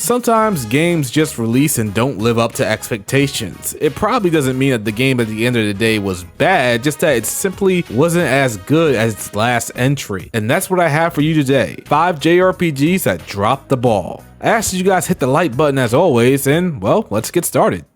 Sometimes games just release and don't live up to expectations. It probably doesn't mean that the game at the end of the day was bad, just that it simply wasn't as good as its last entry. And that's what I have for you today. 5 JRPGs that dropped the ball. I asked you guys hit the like button as always, and well, let's get started.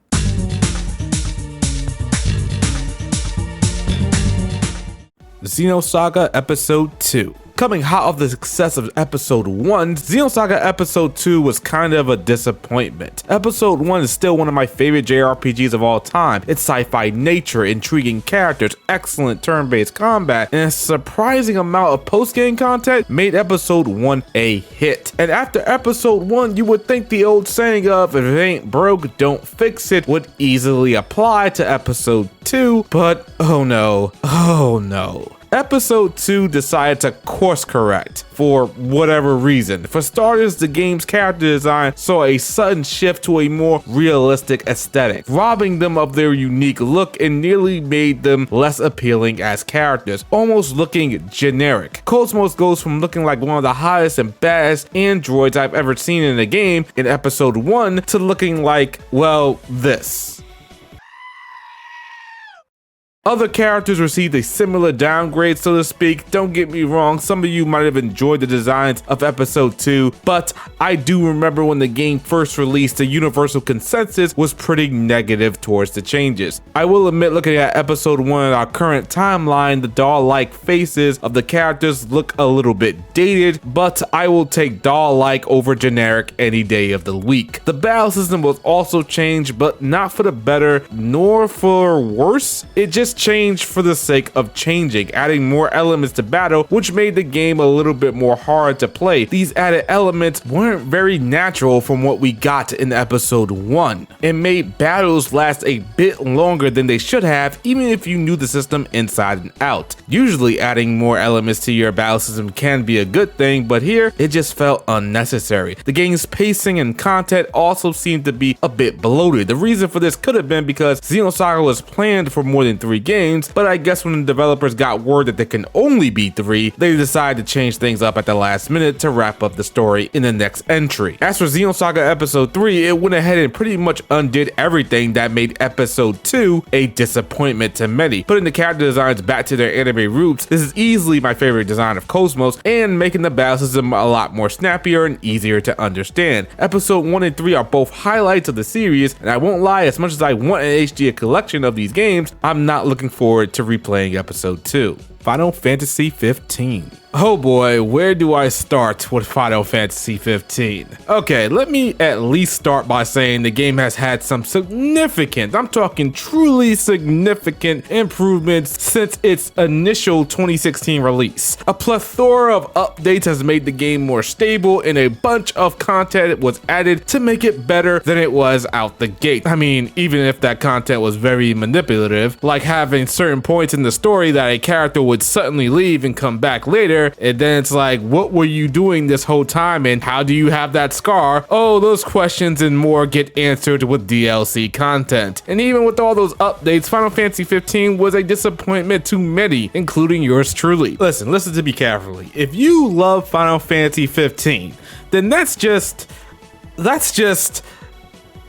Xenosaga Episode 2. Coming hot off the success of Episode 1, Xenosaga Episode 2 was kind of a disappointment. Episode 1 is still one of my favorite JRPGs of all time. Its sci-fi nature, intriguing characters, excellent turn-based combat, and a surprising amount of post-game content made Episode 1 a hit. And after Episode 1, you would think the old saying of if it ain't broke, don't fix it would easily apply to Episode 2, but oh no. Episode 2 decided to course correct for whatever reason. For starters, the game's character design saw a sudden shift to a more realistic aesthetic, robbing them of their unique look and nearly made them less appealing as characters, almost looking generic. Cosmos goes from looking like one of the hottest and baddest androids I've ever seen in a game in Episode 1 to looking like, well, this. Other characters received a similar downgrade, so to speak. Don't get me wrong, some of you might have enjoyed the designs of Episode 2, but I do remember when the game first released, the universal consensus was pretty negative towards the changes. I will admit, looking at Episode 1 in our current timeline, the doll-like faces of the characters look a little bit dated, but I will take doll-like over generic any day of the week. The battle system was also changed, but not for the better nor for worse. It just changed for the sake of changing, adding more elements to battle, which made the game a little bit more hard to play. These added elements weren't very natural from what we got in Episode 1. It made battles last a bit longer than they should have, even if you knew the system inside and out. Usually adding more elements to your battle system can be a good thing, but here it just felt unnecessary. The game's pacing and content also seemed to be a bit bloated. The reason for this could have been because Xenosaga was planned for more than 3 games, but I guess when the developers got word that there can only be 3, they decided to change things up at the last minute to wrap up the story in the next entry. As for Xenosaga Episode 3, it went ahead and pretty much undid everything that made Episode 2 a disappointment to many. Putting the character designs back to their anime roots, this is easily my favorite design of Cosmos, and making the battle system a lot more snappier and easier to understand. Episode 1 and 3 are both highlights of the series, and I won't lie, as much as I want an HD collection of these games, I'm not looking forward to replaying Episode 2. Final Fantasy 15. Oh boy, where do I start with Final Fantasy 15? Okay, let me at least start by saying the game has had some significant, I'm talking truly significant improvements since its initial 2016 release. A plethora of updates has made the game more stable, and a bunch of content was added to make it better than it was out the gate. I mean, even if that content was very manipulative, like having certain points in the story that a character would suddenly leave and come back later, and then it's like, what were you doing this whole time, and how do you have that scar? Oh, those questions and more get answered with DLC content. And even with all those updates, Final Fantasy 15 was a disappointment to many, including yours truly. Listen to me carefully. If you love Final Fantasy 15, then that's just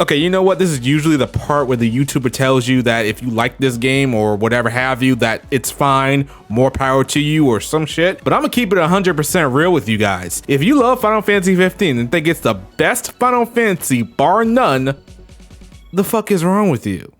okay, you know what? This is usually the part where the YouTuber tells you that if you like this game or whatever have you, that it's fine, more power to you or some shit. But I'm gonna keep it 100% real with you guys. If you love Final Fantasy 15 and think it's the best Final Fantasy, bar none, the fuck is wrong with you?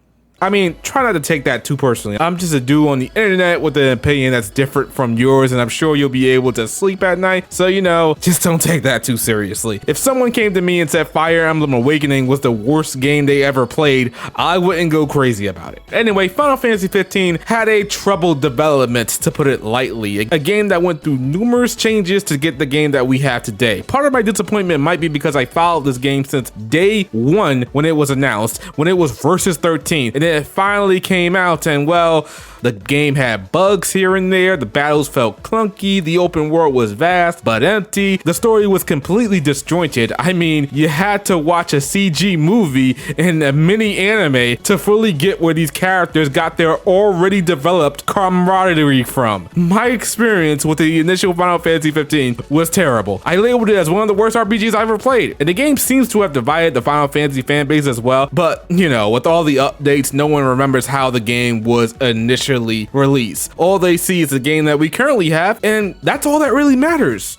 I mean, try not to take that too personally. I'm just a dude on the internet with an opinion that's different from yours, and I'm sure you'll be able to sleep at night. So, you know, just don't take that too seriously. If someone came to me and said Fire Emblem Awakening was the worst game they ever played, I wouldn't go crazy about it. Anyway, Final Fantasy 15 had a troubled development, to put it lightly. A game that went through numerous changes to get the game that we have today. Part of my disappointment might be because I followed this game since day 1 when it was announced, when it was Versus 13, and then it finally came out, and well, The game had bugs here and there, the battles felt clunky, the open world was vast but empty, the story was completely disjointed. I mean, you had to watch a CG movie and a mini anime to fully get where these characters got their already developed camaraderie from. My experience with the initial Final Fantasy 15 was terrible. I labeled it as one of the worst RPGs I ever played, and the game seems to have divided the Final Fantasy fan base as well, but you know, with all the updates, no one remembers how the game was initially released. All they see is the game that we currently have, and that's all that really matters,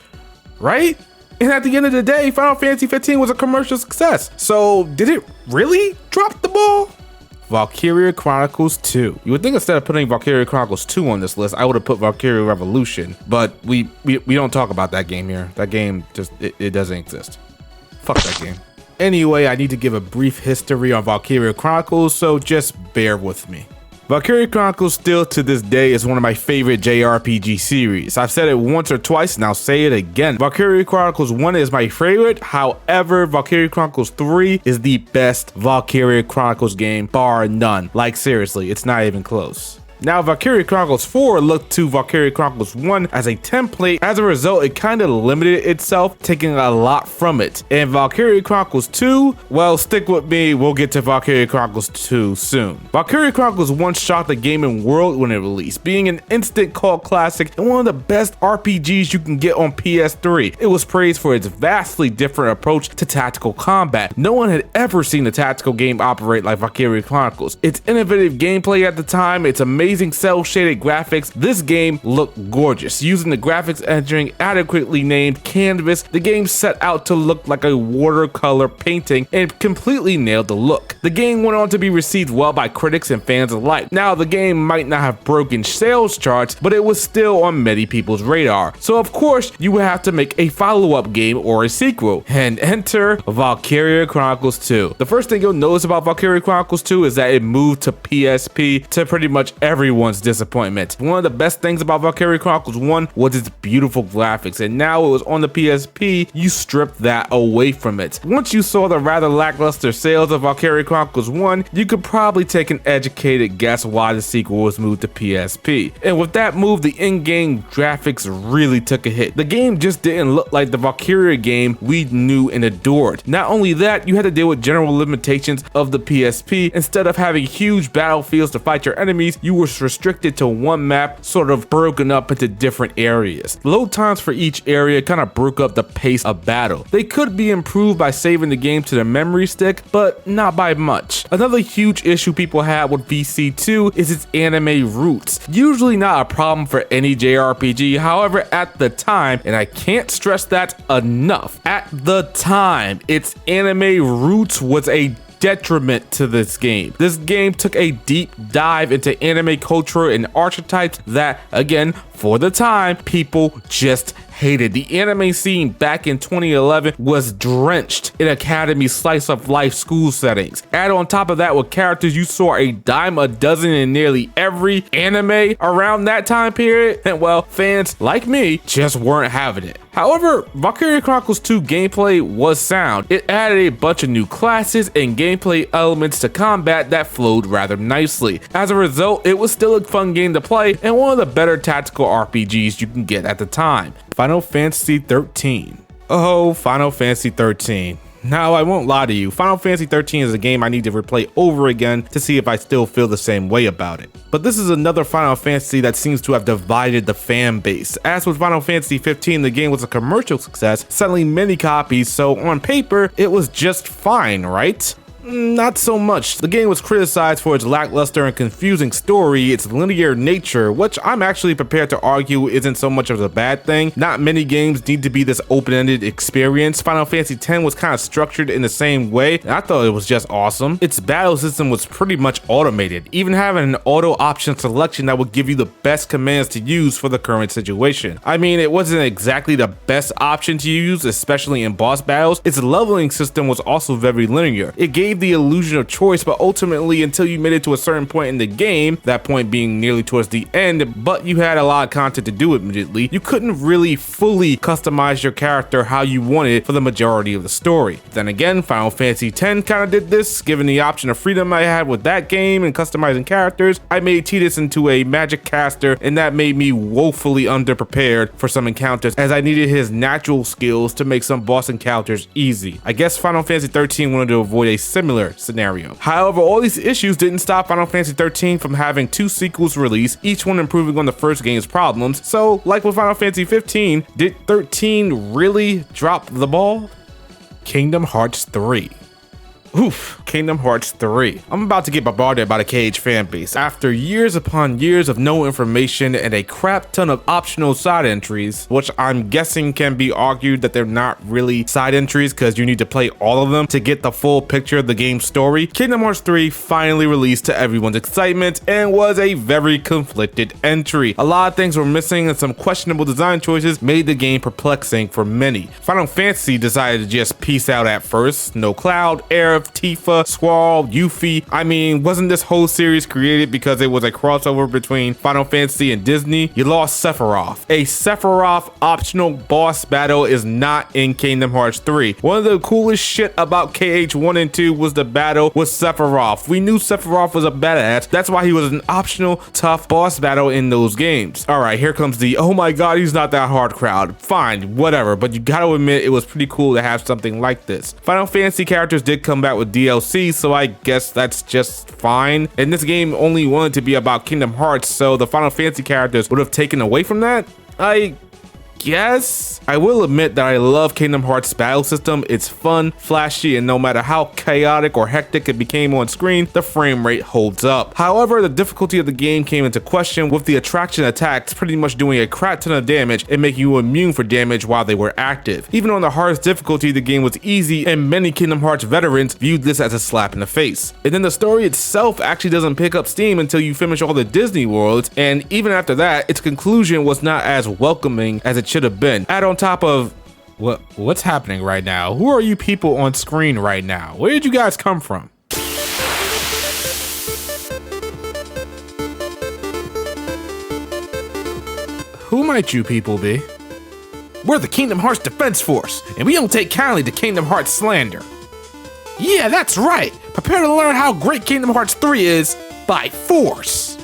right? And at the end of the day, Final Fantasy 15 was a commercial success. So did it really drop the ball? Valkyria Chronicles 2. You would think instead of putting Valkyria Chronicles 2 on this list, I would have put Valkyria Revolution, but we don't talk about that game here. That game just, it doesn't exist. Fuck that game. Anyway, I need to give a brief history on Valkyria Chronicles, so just bear with me. Valkyria Chronicles still to this day is one of my favorite JRPG series. I've said it once or twice and I'll say it again. Valkyria Chronicles 1 is my favorite, however, Valkyria Chronicles 3 is the best Valkyria Chronicles game, bar none. Like seriously, it's not even close. Now, Valkyria Chronicles 4 looked to Valkyria Chronicles 1 as a template. As a result, it kind of limited itself, taking a lot from it. And Valkyria Chronicles 2, well, stick with me, we'll get to Valkyria Chronicles 2 soon. Valkyria Chronicles 1 shocked the gaming world when it released, being an instant cult classic and one of the best RPGs you can get on PS3. It was praised for its vastly different approach to tactical combat. No one had ever seen a tactical game operate like Valkyria Chronicles. Its innovative gameplay at the time, its amazing cel-shaded graphics, this game looked gorgeous. Using the graphics engine adequately named Canvas, the game set out to look like a watercolor painting and completely nailed the look. The game went on to be received well by critics and fans alike. Now, the game might not have broken sales charts, but it was still on many people's radar. So of course, you would have to make a follow-up game or a sequel, and enter Valkyria Chronicles 2. The first thing you'll notice about Valkyria Chronicles 2 is that it moved to PSP to pretty much everyone's disappointment. One of the best things about Valkyria Chronicles 1 was its beautiful graphics, and now it was on the PSP, you stripped that away from it. Once you saw the rather lackluster sales of Valkyria Chronicles 1, you could probably take an educated guess why the sequel was moved to PSP. And with that move, the in-game graphics really took a hit. The game just didn't look like the Valkyria game we knew and adored. Not only that, you had to deal with general limitations of the PSP. Instead of having huge battlefields to fight your enemies, you were restricted to one map, sort of broken up into different areas. Load times for each area kind of broke up the pace of battle. They could be improved by saving the game to the memory stick, but not by much. Another huge issue people had with VC2 is its anime roots. Usually not a problem for any JRPG, however, at the time, and I can't stress that enough, at the time, its anime roots was a detriment to this game. This game took a deep dive into anime culture and archetypes that, again, for the time, people just hated. The anime scene back in 2011 was drenched in Academy slice of life school settings. Add on top of that with characters you saw a dime a dozen in nearly every anime around that time period, and well, fans like me just weren't having it. However, Valkyria Chronicles 2 gameplay was sound. It added a bunch of new classes and gameplay elements to combat that flowed rather nicely. As a result, it was still a fun game to play and one of the better tactical RPGs you can get at the time. Final Fantasy 13. Oh, Final Fantasy 13. Now, I won't lie to you, Final Fantasy 13 is a game I need to replay over again to see if I still feel the same way about it. But this is another Final Fantasy that seems to have divided the fan base. As with Final Fantasy 15, the game was a commercial success, selling many copies, so on paper, it was just fine, right? Not so much. The game was criticized for its lackluster and confusing story, its linear nature, which I'm actually prepared to argue isn't so much of a bad thing. Not many games need to be this open-ended experience. Final Fantasy X was kind of structured in the same way, and I thought it was just awesome. Its battle system was pretty much automated, even having an auto option selection that would give you the best commands to use for the current situation. I mean, it wasn't exactly the best option to use, especially in boss battles. Its leveling system was also very linear. It gave gave the illusion of choice, but ultimately until you made it to a certain point in the game, that point being nearly towards the end, but you had a lot of content to do immediately, you couldn't really fully customize your character how you wanted for the majority of the story. Then again, Final Fantasy X kind of did this. Given the option of freedom I had with that game and customizing characters, I made Tidus into a magic caster, and that made me woefully underprepared for some encounters as I needed his natural skills to make some boss encounters easy. I guess Final Fantasy XIII wanted to avoid a similar scenario. However, all these issues didn't stop Final Fantasy XIII from having 2 sequels released, each one improving on the first game's problems. So, like with Final Fantasy 15, did 13 really drop the ball? Kingdom Hearts 3. Oof, Kingdom Hearts 3. I'm about to get bombarded by the KH fanbase. After years upon years of no information and a crap ton of optional side entries, which I'm guessing can be argued that they're not really side entries because you need to play all of them to get the full picture of the game's story, Kingdom Hearts 3 finally released to everyone's excitement and was a very conflicted entry. A lot of things were missing and some questionable design choices made the game perplexing for many. Final Fantasy decided to just peace out at first. No Cloud, Aerith, Tifa, Squall, Yuffie. I mean, wasn't this whole series created because it was a crossover between Final Fantasy and Disney? You lost Sephiroth. A Sephiroth optional boss battle is not in Kingdom Hearts 3. One of the coolest shit about KH 1 and 2 was the battle with Sephiroth. We knew Sephiroth was a badass. That's why he was an optional tough boss battle in those games. Alright, here comes the oh my god, he's not that hard crowd. Fine, whatever, but you gotta admit it was pretty cool to have something like this. Final Fantasy characters did come back with DLC, so I guess that's just fine. And this game only wanted to be about Kingdom Hearts, so the Final Fantasy characters would have taken away from that? I guess. I will admit that I love Kingdom Hearts' battle system. It's fun, flashy, and no matter how chaotic or hectic it became on screen, the frame rate holds up. However, the difficulty of the game came into question with the attraction attacks pretty much doing a crap ton of damage and making you immune for damage while they were active. Even on the hardest difficulty, the game was easy, and many Kingdom Hearts veterans viewed this as a slap in the face. And then the story itself actually doesn't pick up steam until you finish all the Disney worlds, and even after that, its conclusion was not as welcoming as it should have been. Add on top of what's happening right now? Who are you people on screen right now? Where did you guys come from? Who might you people be? We're the Kingdom Hearts Defense Force, and we don't take kindly to Kingdom Hearts slander. Yeah, that's right. Prepare to learn how great Kingdom Hearts 3 is by force.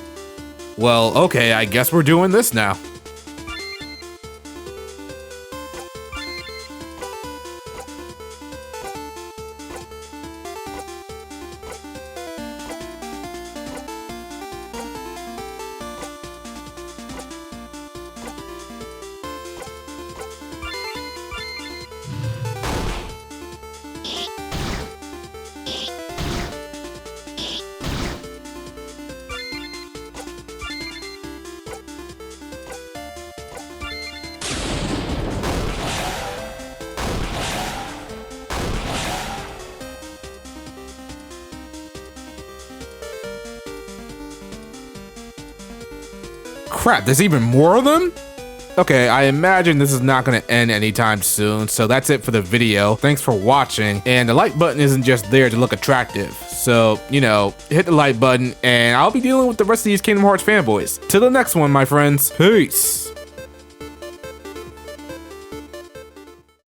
Well, okay, I guess we're doing this now. Crap, there's even more of them? Okay, I imagine this is not going to end anytime soon, so that's it for the video. Thanks for watching, and the like button isn't just there to look attractive. So, you know, hit the like button, and I'll be dealing with the rest of these Kingdom Hearts fanboys. Till the next one, my friends. Peace!